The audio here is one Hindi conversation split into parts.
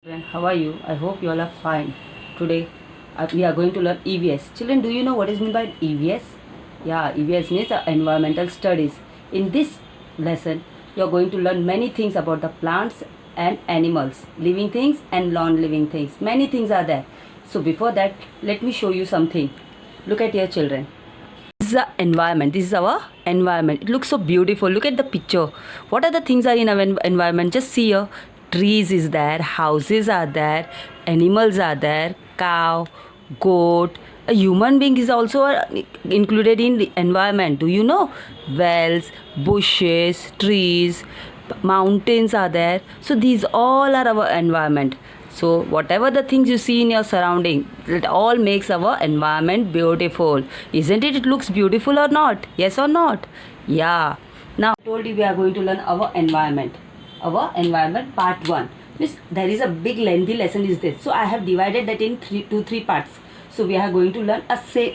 Children, how are you? I hope you all are fine. Today we are going to learn EVS. Children, do you know what is meant by EVS? Yeah, EVS means environmental studies. In this lesson, you are going to learn many things about the plants and animals, living things and non-living things. Many things are there. So before that, let me show you something. Look at your children. This is the environment. This is our environment. It looks so beautiful. Look at the picture. What are the things are in our environment? Just see here. Trees is there, houses are there, animals are there, cow, goat. A human being is also included in the environment. Do you know? Wells, bushes, trees, mountains are there. So these all are our environment. So whatever the things you see in your surrounding, it all makes our environment beautiful. Isn't it? It looks beautiful or not? Yes or not? Yeah. Now I told you we are going to learn our environment. Our environment part 1. Means there is a big lengthy lesson is this. So I have divided that in three parts. So we are going to learn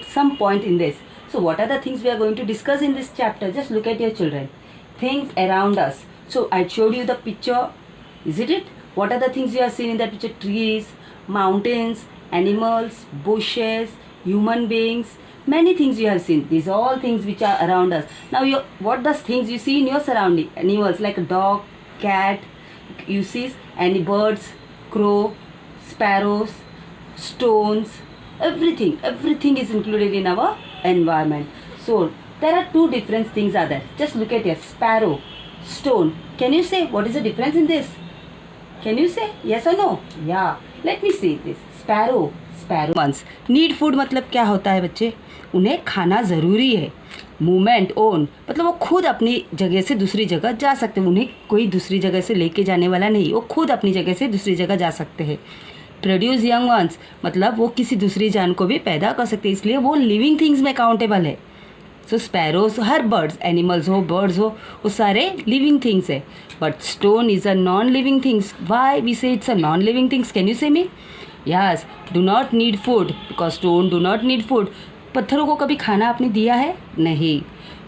some point in this. So what are the things we are going to discuss in this chapter? Just look at your children. Things around us. So I showed you the picture. Is it? What are the things you have seen in that picture? Trees, mountains, animals, bushes, human beings. Many things you have seen. These are all things which are around us. Now what does things you see in your surrounding? Animals like a dog, cat, you see any birds, crow, sparrows, stones, everything is included in our environment. So there are two different things are there. Just look at a sparrow, stone. Can you say what is the difference in this? Can you say yes or no? Yeah, let me see this. Sparrow ones need food मतलब क्या होता है बच्चे? उन्हें खाना ज़रूरी है. मूवमेंट ओन मतलब वो खुद अपनी जगह से दूसरी जगह जा सकते हैं. उन्हें कोई दूसरी जगह से लेके जाने वाला नहीं. वो खुद अपनी जगह से दूसरी जगह जा सकते हैं. प्रोड्यूस यंग वंस मतलब वो किसी दूसरी जान को भी पैदा कर सकते हैं. इसलिए वो लिविंग थिंग्स में काउंटेबल है. सो स्पैरोज हर बर्ड्स एनिमल्स हो बर्ड्स हो वो सारे लिविंग थिंग्स है. But stone is a non living things. Why we say it's a non living things? Can you say me? Yes, do not need food because stone do not need food. पत्थरों को कभी खाना आपने दिया है? नहीं.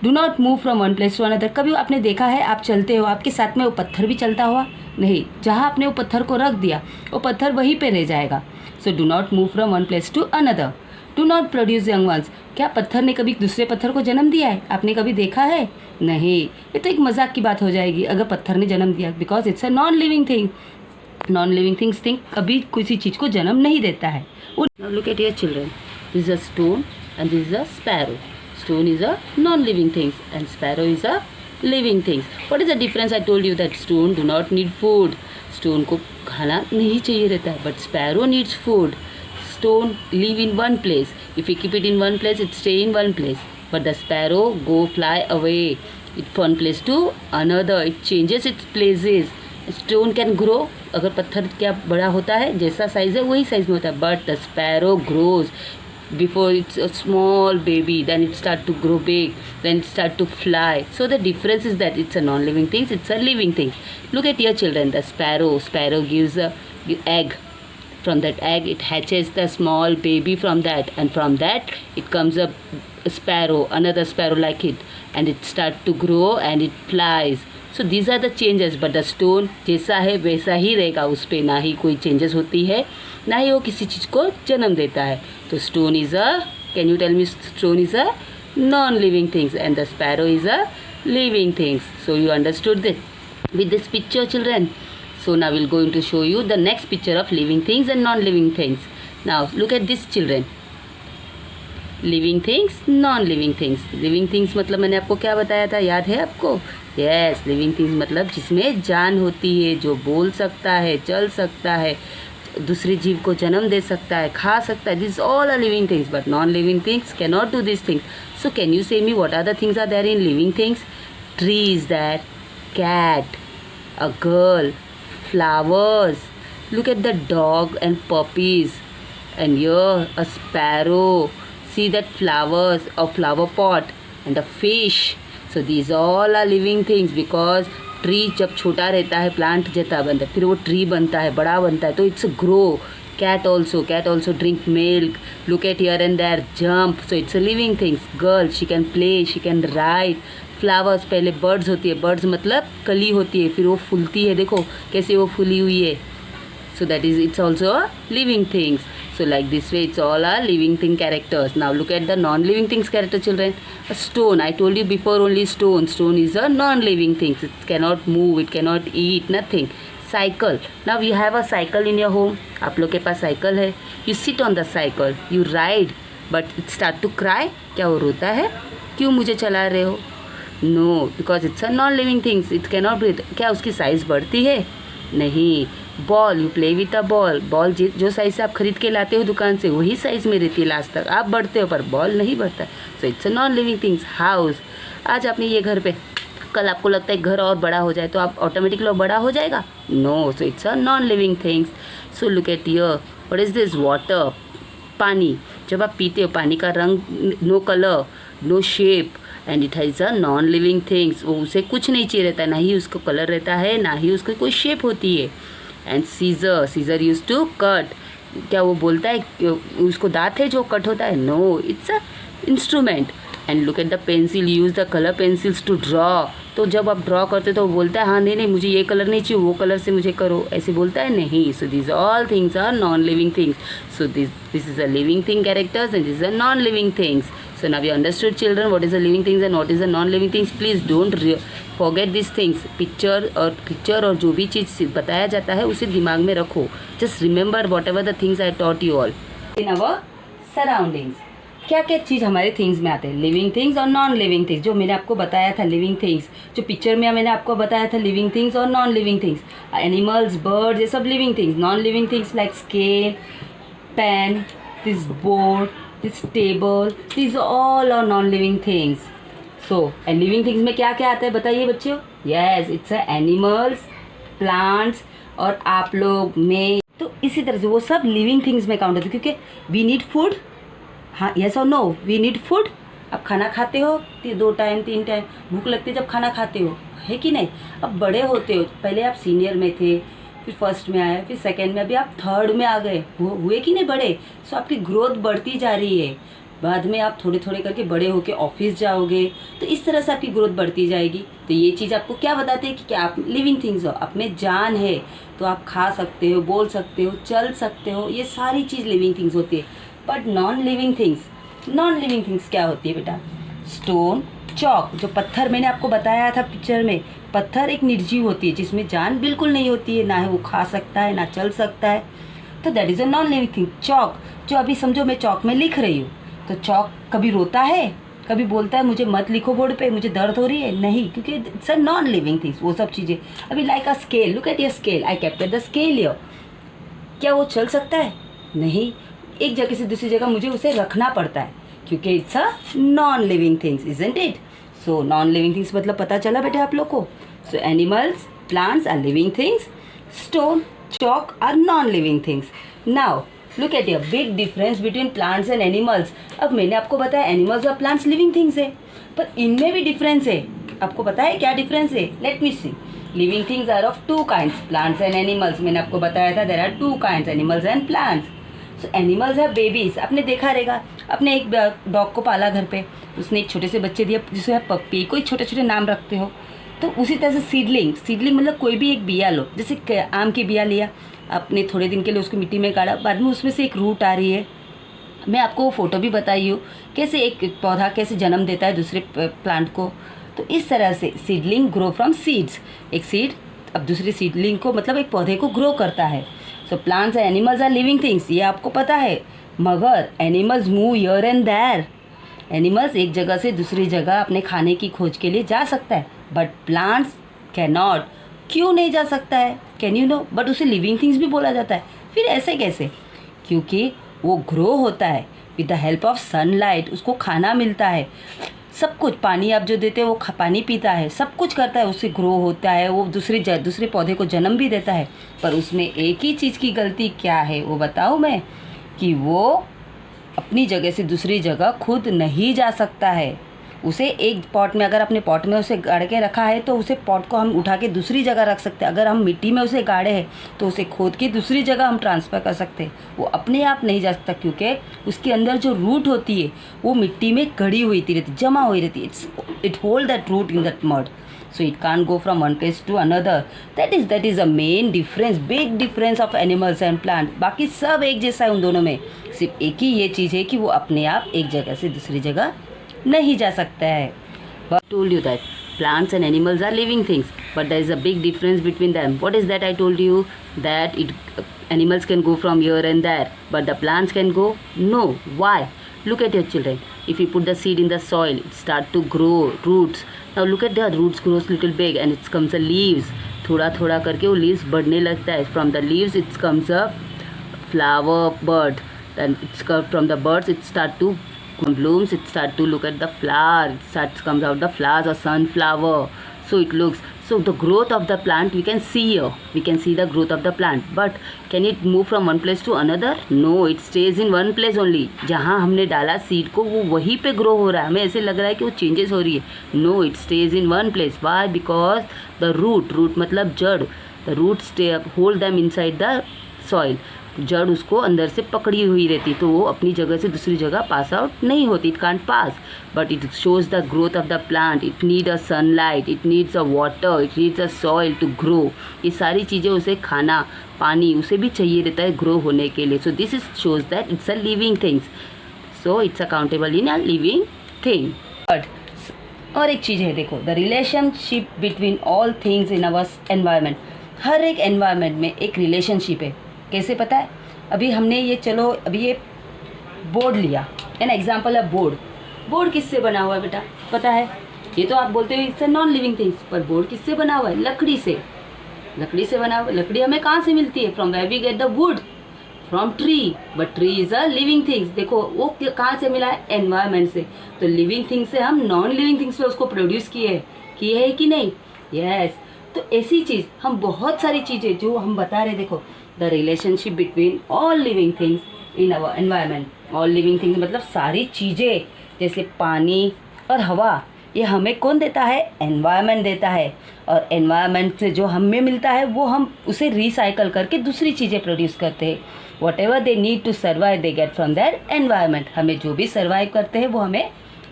Do not move from one place to another. कभी आपने देखा है आप चलते हो आपके साथ में वो पत्थर भी चलता हुआ? नहीं. जहाँ आपने वो पत्थर को रख दिया वो पत्थर वहीं पे रह जाएगा. So do not move from one place to another. Do not produce young ones. क्या पत्थर ने कभी दूसरे पत्थर को जन्म दिया है? आपने कभी देखा है? नहीं. ये तो एक मजाक की बात हो जाएगी अगर पत्थर ने जन्म दिया, because it's a non living thing. Non living things कभी किसी चीज़ को जन्म नहीं देता है. Look at your children. This is a stone and this is a sparrow. Stone is a non-living things and sparrow is a living things. What is the difference? I told you that stone do not need food. Stone को खाना नहीं चाहिए रहता है, but sparrow needs food. Stone live in one place. If you keep it in one place, it stay in one place. But the sparrow go fly away. It one place to another. It changes its places. Stone can grow. अगर पत्थर क्या बड़ा होता है जैसा साइज है वही साइज में होता है. But the sparrow grows. Before it's a small baby, then it start to grow big, then it start to fly. So the difference is that it's a non-living thing, it's a living thing. Look at your children. The sparrow gives a egg. From that egg it hatches the small baby from that, and from that it comes a sparrow, another sparrow like it, and it start to grow and it flies. So these are the changes. But the stone जैसा है वैसा ही रहेगा. उस पर ना ही कोई चेंजेस होती है ना ही वो किसी चीज़ को जन्म देता है. तो stone is a, can you tell me? Stone is a non living things and the sparrow is a living things. So you understood this with this picture, children. So now we'll going to show you the next picture of living things and non-living things. Now look at this, children. Living things, non living things. Living things मतलब मैंने आपको क्या बताया था, याद है आपको? यस, लिविंग थिंग्स मतलब जिसमें जान होती है, जो बोल सकता है, चल सकता है, दूसरे जीव को जन्म दे सकता है, खा सकता है. This all are living things. But non living things can not do this things. So can you say me what are the things are there in living things? Tree is that, cat, a girl, flowers. Look at the dog and puppies, and here a sparrow. See that flowers, a flower pot, and a fish. So these all are living things because tree जब छोटा रहता है प्लांट जैसा बनता है, फिर वो ट्री बनता है, बड़ा बनता है, तो it's grow. cat also drink milk. Look at here and there, jump. So it's a living things. Girl, she can play, she can ride. Flowers पहले बर्ड्स होती है, बर्ड्स मतलब कली होती है, फिर वो फूलती है, देखो कैसे वो फूली हुई है. So that is, it's also a living things. So like this way, it's all our living thing characters. Now look at the non-living things character, children. A stone. I told you before, only stone. Stone is a non-living thing. It cannot move. It cannot eat. Nothing. Cycle. Now you have a cycle in your home. आप लोग के पास साइकिल है. You sit on the cycle. You ride. But it start to cry. क्या वो रोता है? क्यों मुझे चला रहे हो? No, because it's a non-living things. It cannot breathe. क्या उसकी साइज बढ़ती है? नहीं. Ball, you play with a ball. Ball जो साइज से आप खरीद के लाते हो दुकान से, वही साइज में रहती है लास्ट तक. आप बढ़ते हो पर बॉल नहीं बढ़ता. सो it's a non living things. House. आज आपने ये घर पे, कल आपको लगता है घर और बड़ा हो जाए तो आप ऑटोमेटिकली बड़ा हो जाएगा? No. So it's a non living things. So look at here. What is this? Water. पानी. जब आप पीते हो, पानी का रंग, no colour, no shape, and it has a non living things. वो उसे कुछ नहीं चाहिए रहता, ना ही उसको कलर रहता है, ना ही उसको कोई शेप होती है. And scissor. Scissor use to cut. क्या वो बोलता है उसको दांत है जो कट होता है? No, it's a instrument. And look at the pencil. Use the colour pencils to draw. तो जब आप ड्रॉ करते तो वो बोलता है हाँ नहीं मुझे ये कलर नहीं चाहिए, वो कलर से मुझे करो, ऐसे बोलता है? नहीं. So this all things are non living things. So this is a living thing characters and this is a non living things. So now we understood, children, what is the living things and what is the non-living things. Please don't forget these things. Picture और जो भी चीज़ बताया जाता है उसे दिमाग में रखो. Just remember whatever the things I taught you all. In our surroundings, क्या क्या चीज़ हमारे थिंग्स में आते हैं? लिविंग थिंग्स और नॉन लिविंग थिंग्स. जो मैंने आपको बताया था लिविंग थिंग्स, जो पिक्चर में मैंने आपको बताया था लिविंग थिंग्स और non living things. Animals, birds, ये सब living things. Non living things like scale, pen, this board, this table, these all are non-living things. So and living things में क्या क्या आता है बताइए बच्चों? Yes, it's a animals, plants और आप लोग में. तो इसी तरह से वो सब living things में काउंट होते हैं क्योंकि we need food. हाँ, yes or no? We need food. आप खाना खाते हो 2 टाइम 3 टाइम, भूख लगती है जब खाना खाते हो, है कि नहीं? अब बड़े होते हो, पहले आप सीनियर में थे, फिर फर्स्ट में आए, फिर सेकेंड में, अभी आप थर्ड में आ गए, हुए कि नहीं बड़े? सो आपकी ग्रोथ बढ़ती जा रही है. बाद में आप थोड़े थोड़े करके बड़े होके ऑफिस जाओगे, तो इस तरह से आपकी ग्रोथ बढ़ती जाएगी. तो ये चीज़ आपको क्या बताते हैं कि क्या आप लिविंग थिंग्स हो, आप में जान है, तो आप खा सकते हो, बोल सकते हो, चल सकते हो, ये सारी चीज़ लिविंग थिंग्स होती है. बट नॉन लिविंग थिंग्स क्या होती है बेटा? स्टोन, चॉक, जो पत्थर मैंने आपको बताया था पिक्चर में, पत्थर एक निर्जीव होती है जिसमें जान बिल्कुल नहीं होती है, ना ही वो खा सकता है ना चल सकता है, तो that is a non living thing. Chalk, जो अभी समझो मैं चॉक में लिख रही हूँ, तो चॉक कभी रोता है, कभी बोलता है मुझे मत लिखो बोर्ड पे, मुझे दर्द हो रही है? नहीं, क्योंकि it's a non living things वो सब चीज़ें. अभी like a scale, look at your scale, I capture the scale here. क्या वो चल सकता है? नहीं, एक जगह से दूसरी जगह मुझे उसे रखना पड़ता है क्योंकि it's a non living things, isn't it? So non living things मतलब पता चला बेटे आप लोग को. So animals, plants are living things. Stone, chalk are non-living things. Now look at a big difference between plants and animals. अब मैंने आपको बताया animals और plants living things है, पर इनमें भी डिफरेंस है. आपको पता है क्या डिफरेंस है? Let me see. Living things are of 2 kinds, plants and animals. मैंने आपको बताया था there are 2 kinds, animals and plants. So animals are babies. आपने देखा रहेगा, अपने एक डॉग को पाला घर पे, उसने एक छोटे से बच्चे दिए जिसे पप्पी, कोई छोटे छोटे नाम रखते हो. तो उसी तरह से सीडलिंग मतलब कोई भी एक बिया लो, जैसे आम की बिया लिया आपने, थोड़े दिन के लिए उसको मिट्टी में गाड़ा, बाद में उसमें से एक रूट आ रही है. मैं आपको वो फ़ोटो भी बताई हूँ कैसे एक पौधा कैसे जन्म देता है दूसरे प्लांट को. तो इस तरह से सीडलिंग ग्रो फ्रॉम सीड्स. एक सीड अब दूसरी सीडलिंग को मतलब एक पौधे को ग्रो करता है. So plants and animals are living things, ये आपको पता है. मगर animals move here and there. Animals एक जगह से दूसरी जगह अपने खाने की खोज के लिए जा सकता है, बट प्लांट्स कैन नॉट. क्यों नहीं जा सकता है? Can you know? बट उसे लिविंग थिंग्स भी बोला जाता है. फिर ऐसे कैसे? क्योंकि वो ग्रो होता है with the help of sunlight. उसको खाना मिलता है, सब कुछ, पानी आप जो देते हैं वो पानी पीता है, सब कुछ करता है, उससे ग्रो होता है, वो दूसरे पौधे को जन्म भी देता है. पर उसमें एक ही चीज़ की गलती क्या है वो बताऊँ मैं, कि वो अपनी जगह से दूसरी जगह खुद नहीं जा सकता है. उसे एक पॉट में, अगर अपने पॉट में उसे गाड़ के रखा है तो उसे पॉट को हम उठा के दूसरी जगह रख सकते हैं. अगर हम मिट्टी में उसे गाड़े हैं तो उसे खोद के दूसरी जगह हम ट्रांसफ़र कर सकते हैं. वो अपने आप नहीं जा सकता क्योंकि उसके अंदर जो रूट होती है वो मिट्टी में गड़ी हुई रहती, जमा हुई रहती है. It hold that root in that mud. so it can't go from one place to another. That is the main difference, big difference of animals and plant. बाकी सब एक जैसा है उन दोनों में, सिर्फ एक ही ये चीज़ है कि वो अपने आप एक जगह से दूसरी जगह नहीं जा सकता है. But I told you that plants and animals are living things, but there is a big difference between them. What is that? I told you that animals can go from here and there, but the plants can go? No. Why? Look at your children. If you put the seed in the soil, it start to grow roots. Now look at the roots grows little big and it comes a leaves. थोड़ा थोड़ा करके वो leaves बढ़ने लगता है. From the leaves it comes a flower bud. Then it's from the birds it start to blooms. It start to look at the flower. It starts comes out the flowers or sunflower. So it looks. So the growth of the plant we can see here. We can see the growth of the plant. But can it move from one place to another? No, it stays in one place only. जहाँ हमने डाला सीड को वो वहीं पे ग्रो हो रहा है. हमें ऐसे लग रहा है कि वो चेंजेस हो रही है. No, it stays in one place. Why? Because the root मतलब जड़. The roots hold them inside the soil. जड़ उसको अंदर से पकड़ी हुई रहती, तो वो अपनी जगह से दूसरी जगह पास आउट नहीं होती. It can't pass, but it shows the growth of the plant. It need a sunlight, it needs a water, it needs a soil to grow. ये सारी चीज़ें उसे खाना पानी उसे भी चाहिए रहता है ग्रो होने के लिए. So this is shows that it's a living things. So it's accountable in a living thing. But और एक चीज़ है, देखो, the relationship between all things in our environment. हर एक एनवायरनमेंट में एक रिलेशनशिप है. कैसे पता है? अभी हमने ये अभी ये बोर्ड लिया, एन एग्जाम्पल है बोर्ड. बोर्ड किससे बना हुआ है बेटा, पता है? ये तो आप बोलते हो it's a non living things, पर बोर्ड किससे बना हुआ है? लकड़ी से. लकड़ी से बना हुआ. लकड़ी हमें कहाँ से मिलती है? From where we get the wood, from tree. But tree is a living things. देखो वो कहाँ से मिला है? एनवायरनमेंट से. तो लिविंग थिंग्स से हम नॉन लिविंग थिंग्स पे उसको प्रोड्यूस किए है कि नहीं? यस. तो ऐसी चीज़ हम बहुत सारी चीज़ें जो हम बता रहे, देखो, the relationship between all living things in our environment. All living things मतलब सारी चीज़ें, जैसे पानी और हवा, ये हमें कौन देता है? एनवायरनमेंट देता है. और एनवायरनमेंट से जो हमें मिलता है वो हम उसे रिसाइकल करके दूसरी चीज़ें प्रोड्यूस करते हैं. Whatever they need to survive they get from that environment. हमें जो भी सर्वाइव करते हैं वो हमें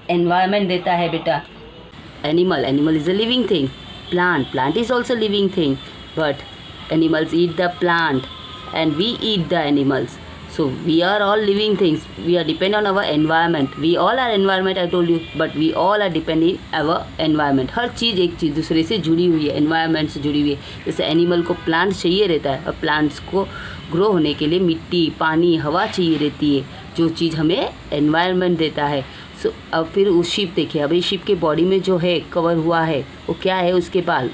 एनवायरनमेंट देता है बेटा. Animal is a living thing. Plant is also living thing, but animals eat the plant and we eat the animals. So we are all living things. We are depend on our environment. We all are environment, I told you, but we all are depending our environment. हर चीज़ एक चीज़ दूसरे से जुड़ी हुई है, environment से जुड़ी हुई है. जैसे एनिमल को प्लांट चाहिए रहता है, और प्लांट्स को ग्रो होने के लिए मिट्टी, पानी, हवा चाहिए रहती है, जो चीज़ हमें एनवायरनमेंट देता है. सो अब फिर उस शिप देखिए, अभी शिप के बॉडी में जो है कवर हुआ है वो क्या है? उसके बाल,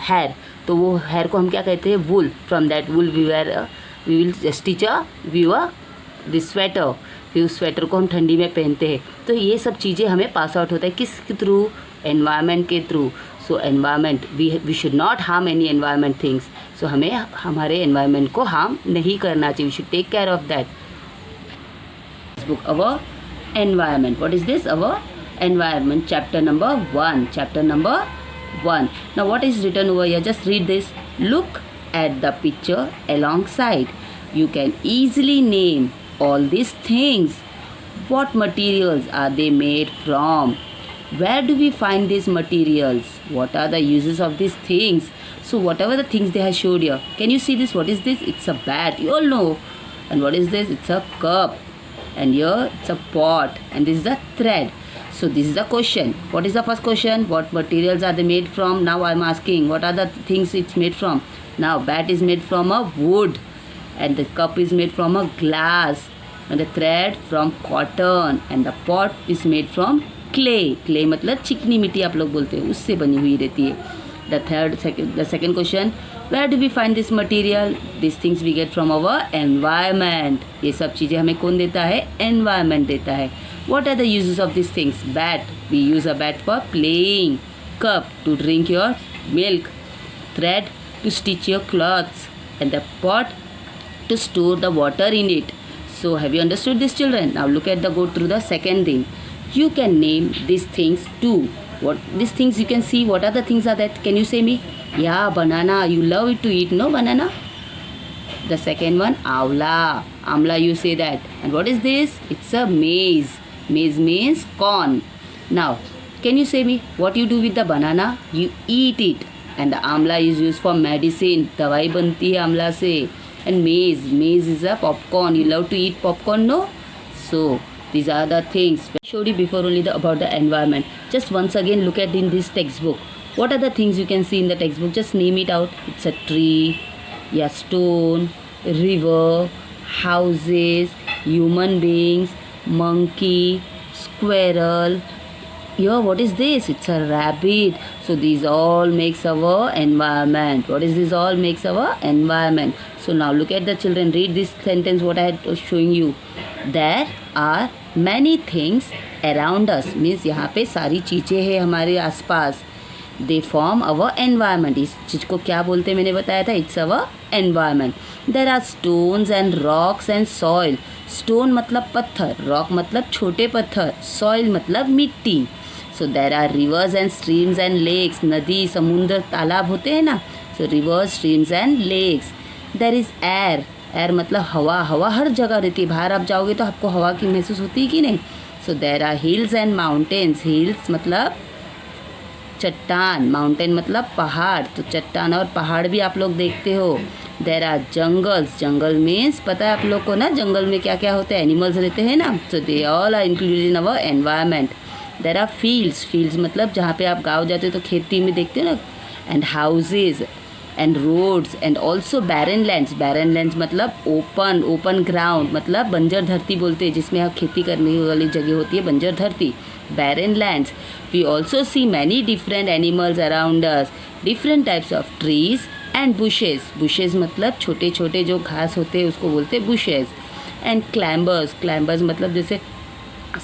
हेयर. तो वो हेयर को हम क्या कहते हैं? Wool. From that wool we will stitch this sweater. फिर उस स्वेटर को हम ठंडी में पहनते हैं. तो ये सब चीज़ें हमें पास आउट होता है किसके थ्रू? एनवायरनमेंट के through. So environment we should not harm any environment things. सो हमें हमारे एनवायरनमेंट को हार्म नहीं करना चाहिए. We should take care of that. Book our environment. What is this? Our environment, chapter number 1. Chapter number 1. Now what is written over here? Just read this. Look at the picture alongside. You can easily name all these things. What materials are they made from? Where do we find these materials? What are the uses of these things? So whatever the things they have showed here, can you see this? What is this? It's a bat, you all know. And what is this? It's a cup. And here it's a pot, and this is a thread. So this is the question. What is the first question? What materials are they made from? Now I'm asking, what are the things it's made from? Now bat is made from a wood, and the cup is made from a glass, and the thread from cotton, and the pot is made from clay. Clay मतलब चिकनी मिट्टी आप लोग बोलते हैं, उससे बनी हुई रहती है. The second question, where do we find this material? These things we get from our environment. ये सब चीज़ें हमें कौन देता है? Environment देता है. What are the uses of these things? Bat, we use a bat for playing. Cup, to drink your milk. Thread, to stitch your clothes. And the pot, to store the water in it. So have you understood this, children? Now go through the second thing. You can name these things too. What these things you can see? What are the things are that? Can you say me? Yeah, banana. You love it to eat, no? Banana. The second one, amla. Amla, you say that. And what is this? It's a maize. Maize means corn. Now, Can you say me what you do with the banana? You eat it. And the amla is used for medicine. दवाई बनती है आमला से. And maize is a popcorn. You love to eat popcorn, no? So these are the things I showed you before only about the environment. Just once again look at in this textbook. What are the things you can see in the textbook? Just name it out. It's a tree, yeah, stone, river, houses, human beings, monkey, squirrel. Yeah, what is this? It's a rabbit. So these all makes our environment. What is this all makes our environment? So now look at the children. Read this sentence what I was showing you. There are many things around us. Means यहाँ पे सारी चीज़ें हैं हमारे आसपास. They form our environment. इस चीज़ को क्या बोलते हैं मैंने बताया था. It's our environment. There are stones and rocks and soil. Stone मतलब पत्थर, rock मतलब छोटे पत्थर, soil मतलब मिट्टी. So there are rivers and streams and lakes. नदी, समुद्र, तालाब होते हैं ना. So rivers, streams and lakes. There is air. Air मतलब हवा. हवा हर जगह रहती है. बाहर आप जाओगे तो आपको हवा की महसूस होती है कि नहीं. So there are hills and mountains. Hills मतलब चट्टान, माउंटेन मतलब पहाड़. तो चट्टान और पहाड़ भी आप लोग देखते हो. There are jungles. Jungle means पता है आप लोग को ना जंगल में क्या क्या होते हैं. एनिमल्स रहते हैं ना. So they all are included in our environment. There are fields. Fields मतलब जहाँ पे आप गाँव जाते हो तो खेती में देखते हो ना. And houses and roads and also barren lands. Barren lands मतलब ओपन ग्राउंड मतलब बंजर धरती बोलते हैं जिसमें आप खेती करने वाली जगह होती है बंजर धरती. Barren lands. We also see many different animals around us. Different types of trees and bushes. Bushes मतलब छोटे छोटे जो घास होते हैं उसको बोलते हैं बुशेज. And climbers. क्लाइंबर्स मतलब जैसे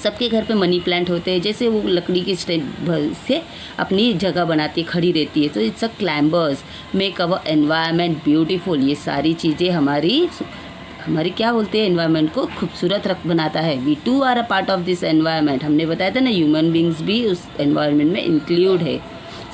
सबके घर पे मनी प्लांट होते हैं जैसे वो लकड़ी के से अपनी जगह बनाती है खड़ी रहती है. तो it's a climbers make our environment beautiful. ये सारी चीज़ें हमारी क्या बोलते हैं एनवायरनमेंट को खूबसूरत बनाता है. We too are a part of this environment. हमने बताया था ना ह्यूमन बींग्स भी उस एनवायरनमेंट में इंक्लूड है.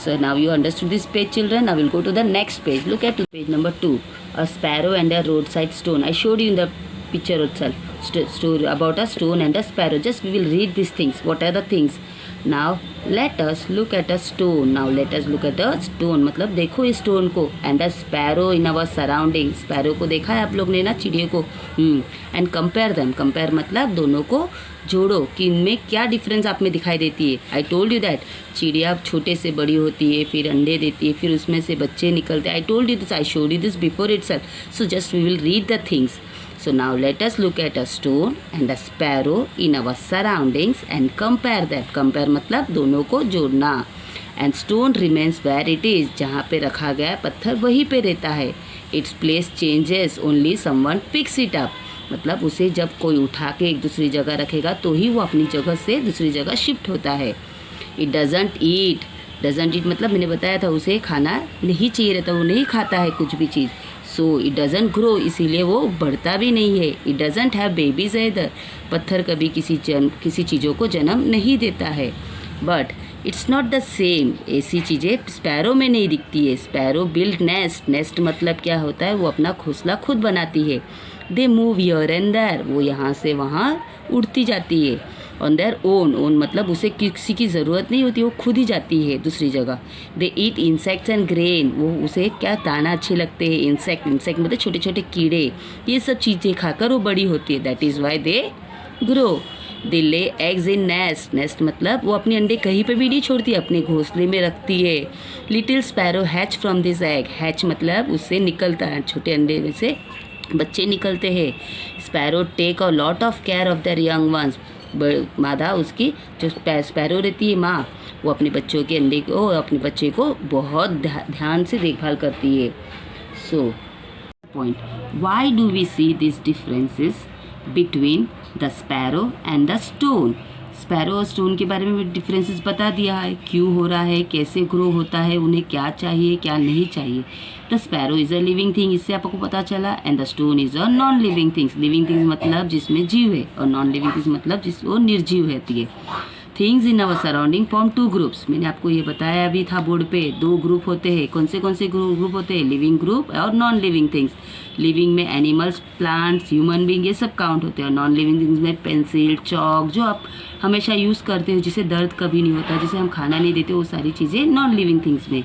So now you understood this page, children. I will go to the next page. Look at page number 2. A sparrow and a roadside stone. I showed you in the picture itself. Story about a stone and a sparrow. Just we will read these things. What are the things? Now let us look at a stone. Now let us look at a stone. मतलब देखो इस stone को. And a sparrow in our surrounding. Sparrow को देखा है आप लोग ने ना चिड़िया को. And compare them. Compare मतलब दोनों को जोड़ो कि इनमें क्या डिफरेंस आप में दिखाई देती है. आई टोल्ड यू दैट चिड़िया छोटे से बड़ी होती है फिर अंडे देती है फिर उसमें से बच्चे निकलते हैं. I told you this. I showed you this before itself. So just we will read the things. So now let us look at a stone and a sparrow in our surroundings and compare them. Compare मतलब दोनों को जोड़ना. And stone remains where it is. जहाँ पे रखा गया पत्थर वहीं पे रहता है. Its place changes only someone picks it up. मतलब उसे जब कोई उठा के एक दूसरी जगह रखेगा तो ही वो अपनी जगह से दूसरी जगह शिफ्ट होता है. It doesn't eat. Doesn't eat मतलब मैंने बताया था उसे खाना नहीं चाहिए रहता. वो नहीं खाता है कुछ भी चीज़. So it doesn't grow. इसीलिए वो बढ़ता भी नहीं है. इट डजेंट हैव बेबीज इधर. पत्थर कभी किसी चीज़ों को जन्म नहीं देता है. But it's not the same. ऐसी चीज़ें स्पैरो में नहीं दिखती है. Sparrow build nest. नेस्ट मतलब क्या होता है वो अपना घोंसला खुद बनाती है. They move here and there. वो यहाँ से वहाँ उड़ती जाती है. ऑन देयर ओन मतलब उसे किसी की ज़रूरत नहीं होती. वो खुद ही जाती है दूसरी जगह. दे ईट इंसेक्ट्स एंड ग्रेन. वो उसे क्या दाना अच्छे लगते हैं. इंसेक्ट मतलब छोटे छोटे कीड़े. ये सब चीज़ें खाकर वो बड़ी होती है. That is why they grow. They lay eggs in nest. Nest मतलब वो अपने अंडे कहीं पे भी नहीं छोड़ती. अपने घोंसले में रखती है. Little sparrow hatch from this egg. Hatch मतलब उससे निकलता है छोटे अंडे में से बच्चे निकलते हैं. Sparrow take a lot of care of their young ones. मादा उसकी जो स्पैरो रहती है माँ वो अपने बच्चों के अंडे को अपने बच्चे को बहुत ध्यान से देखभाल करती है. So point why do we see this differences between the sparrow and the stone. Sparrow और स्टोन के बारे में डिफरेंसेस बता दिया है. क्यों हो रहा है कैसे ग्रो होता है उन्हें क्या चाहिए क्या नहीं चाहिए. The sparrow is a living thing. इससे आपको पता चला. And the stone is a non living things. Living things मतलब जिसमें जीव है और नॉन लिविंग थिंग्स मतलब जिस वो निर्जीव रहती है. Things in our surrounding form two groups. मैंने आपको ये बताया भी था बोर्ड पे, दो ग्रुप होते हैं। कौन से ग्रुप होते हैं? लिविंग ग्रुप और नॉन लिविंग थिंग्स। लिविंग में एनिमल्स, प्लांट्स, ह्यूमन बीइंग, ये सब काउंट होते हैं। और नॉन लिविंग थिंग्स में पेंसिल, चॉक, जो आप हमेशा यूज़ करते हो, जिसे दर्द कभी नहीं होता, जिसे हम खाना नहीं देते, वो सारी चीज़ें नॉन लिविंग थिंग्स में।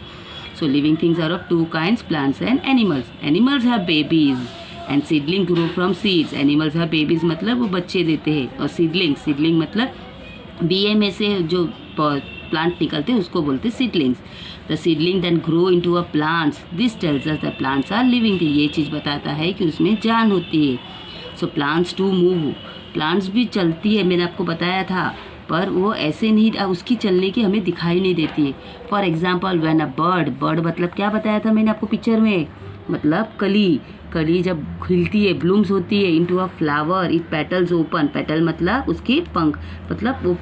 So living things are of two kinds, plants and animals. Animals have babies and seedling grow from seeds. Animals have babies मतलब वो बच्चे देते हैं, और सीडलिंग मतलब बीए में से जो प्लांट निकलते हैं उसको बोलते हैं seedlings. The seedling then grow into a plants. This tells us the plants are living thing. ये चीज़ बताता है कि उसमें जान होती है। So plants too move. Plants भी चलती है, मैंने आपको बताया था, पर वो ऐसे नहीं, उसकी चलने की हमें दिखाई नहीं देती है। For example when a bird मतलब क्या बताया था मैंने आपको पिक्चर में? मतलब कली जब खिलती है, ब्लूम्स होती है, into a flower it petals open. Petal मतलब उसकी पंख, मतलब वो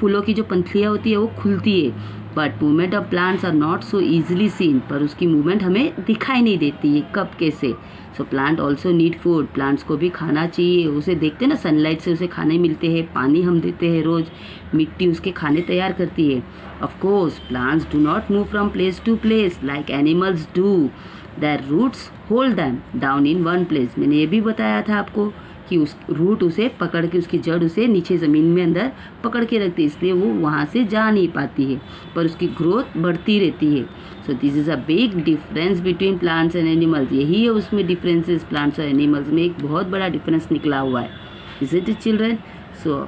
फूलों की जो पंखुड़ियाँ होती है वो खुलती है। But movement of plants are not so easily seen. पर उसकी मूवमेंट हमें दिखाई नहीं देती है, कब कैसे। So plant also need food. Plants को भी खाना चाहिए, उसे देखते हैं ना, सनलाइट से उसे खाने मिलते हैं, पानी हम देते हैं रोज़, मिट्टी उसके खाने तैयार करती है। Of course plants do not move from place to place like animals do. Their roots hold them down in one place. मैंने ये भी बताया था आपको कि उस रूट उसे पकड़ के, उसकी जड़ उसे नीचे ज़मीन में अंदर पकड़ के रखती है, इसलिए वो वहाँ से जा नहीं पाती है, पर उसकी ग्रोथ बढ़ती रहती है। So this is a big difference between plants and animals. यही है उसमें डिफरेंसेस, प्लांट्स और एनिमल्स में एक बहुत बड़ा डिफरेंस निकला हुआ है। Is it children? So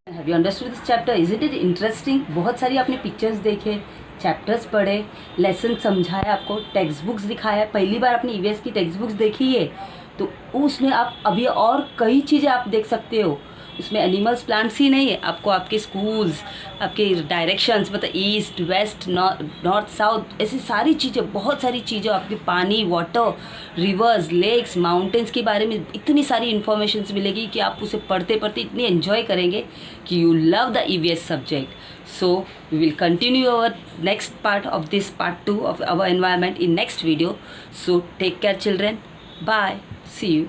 have you understood this chapter? Is it interesting? बहुत सारी आपने पिक्चर्स देखे, चैप्टर्स पढ़े, लेसन समझाया, आपको टेक्स्ट बुक्स दिखाया। पहली बार आपने ईवीएस की टेक्स्ट बुक्स देखी है तो उसमें आप अभी और कई चीज़ें आप देख सकते हो। उसमें एनिमल्स, प्लांट्स ही नहीं है, आपको आपके स्कूल्स, आपके डायरेक्शंस, मतलब ईस्ट, वेस्ट, नॉर्थ, साउथ, ऐसी सारी चीज़ें, बहुत सारी चीज़ें, आपके पानी, वाटर, रिवर्स, लेक्स, माउंटेन्स के बारे में इतनी सारी इन्फॉर्मेशन मिलेगी कि आप उसे पढ़ते पढ़ते इतनी एन्जॉय करेंगे कि you love the EVS subject. So we will continue our next part of this part 2 of our environment in next video. So take care children. Bye. See you.